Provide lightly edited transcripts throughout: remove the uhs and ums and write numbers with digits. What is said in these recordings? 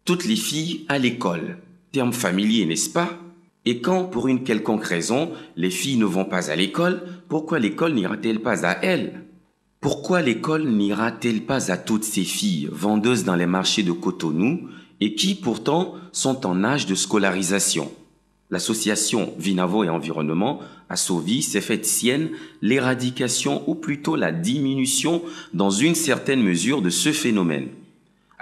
Toutes les filles à l'école. Terme familier, n'est-ce pas? Et quand, pour une quelconque raison, les filles ne vont pas à l'école, pourquoi l'école n'ira-t-elle pas à elles? Pourquoi l'école n'ira-t-elle pas à toutes ces filles vendeuses dans les marchés de Cotonou et qui, pourtant, sont en âge de scolarisation? L'association Vinavo et Environnement à Sauvy s'est faite sienne l'éradication ou plutôt la diminution dans une certaine mesure de ce phénomène.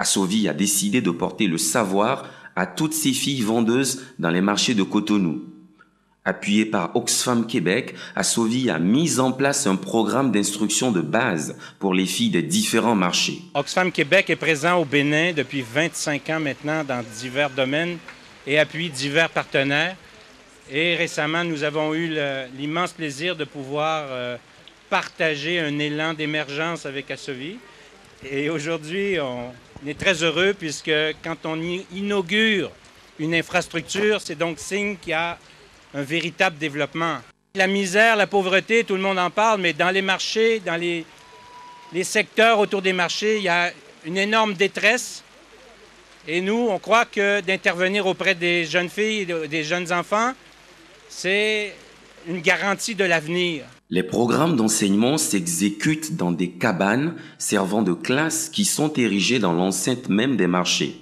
Sauvy a décidé de porter le savoir à toutes ces filles vendeuses dans les marchés de Cotonou. Appuyé par Oxfam Québec, Sauvy a mis en place un programme d'instruction de base pour les filles des différents marchés. Oxfam Québec est présent au Bénin depuis 25 ans maintenant dans divers domaines et appuie divers partenaires. Et récemment, nous avons eu l'immense plaisir de pouvoir partager un élan d'émergence avec Sauvy. Et aujourd'hui, on est très heureux puisque quand on inaugure une infrastructure, c'est donc signe qu'il y a un véritable développement. La misère, la pauvreté, tout le monde en parle, mais dans les marchés, dans les secteurs autour des marchés, il y a une énorme détresse. Et nous, on croit que d'intervenir auprès des jeunes filles, des jeunes enfants, c'est une garantie de l'avenir. Les programmes d'enseignement s'exécutent dans des cabanes servant de classe qui sont érigées dans l'enceinte même des marchés.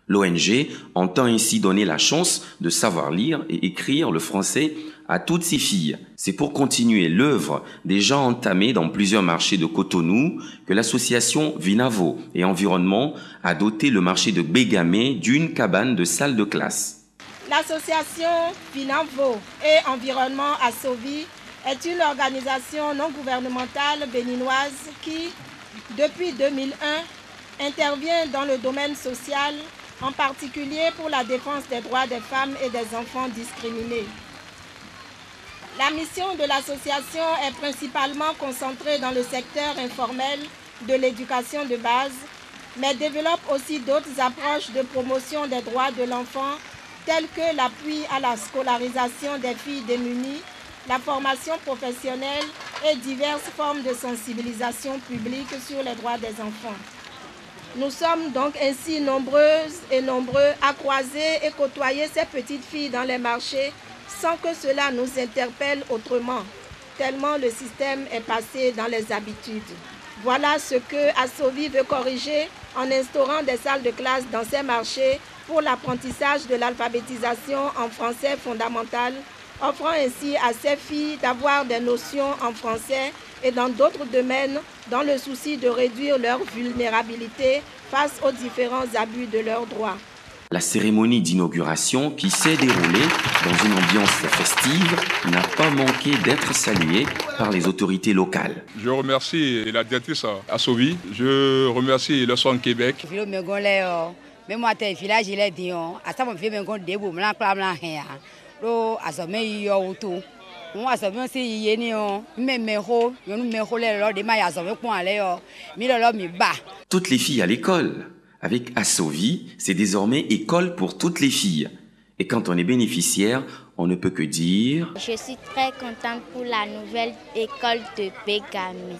L'ONG entend ainsi donner la chance de savoir lire et écrire le français à toutes ces filles. C'est pour continuer l'œuvre déjà entamée dans plusieurs marchés de Cotonou que l'association Vinavo et Environnement a doté le marché de Bégamé d'une cabane de salle de classe. L'association Vinavo et Environnement à Sauvy est une organisation non gouvernementale béninoise qui, depuis 2001, intervient dans le domaine social, en particulier pour la défense des droits des femmes et des enfants discriminés. La mission de l'association est principalement concentrée dans le secteur informel de l'éducation de base, mais développe aussi d'autres approches de promotion des droits de l'enfant, telles que l'appui à la scolarisation des filles démunies, la formation professionnelle et diverses formes de sensibilisation publique sur les droits des enfants. Nous sommes donc ainsi nombreuses et nombreux à croiser et côtoyer ces petites filles dans les marchés sans que cela nous interpelle autrement, tellement le système est passé dans les habitudes. Voilà ce que Sauvy veut corriger en instaurant des salles de classe dans ces marchés pour l'apprentissage de l'alphabétisation en français fondamental, offrant ainsi à ces filles d'avoir des notions en français et dans d'autres domaines dans le souci de réduire leur vulnérabilité face aux différents abus de leurs droits. La cérémonie d'inauguration qui s'est déroulée dans une ambiance festive n'a pas manqué d'être saluée par les autorités locales. Je remercie la directrice à Sauvy, je remercie le Soin Québec. Mais moi, t'es village, il est dit, à ça, mon fils, mon compte debout, mon acclame la haine. L'eau, à ce meilleur tout. Moi, ça veut dire, il y a même mes roues, il y a mes roues, les des mailles, à ce moment aller, mais l'homme, il bat. Toutes les filles à l'école. Avec Sauvy, c'est désormais école pour toutes les filles. Et quand on est bénéficiaire, on ne peut que dire... Je suis très contente pour la nouvelle école de Bégamé.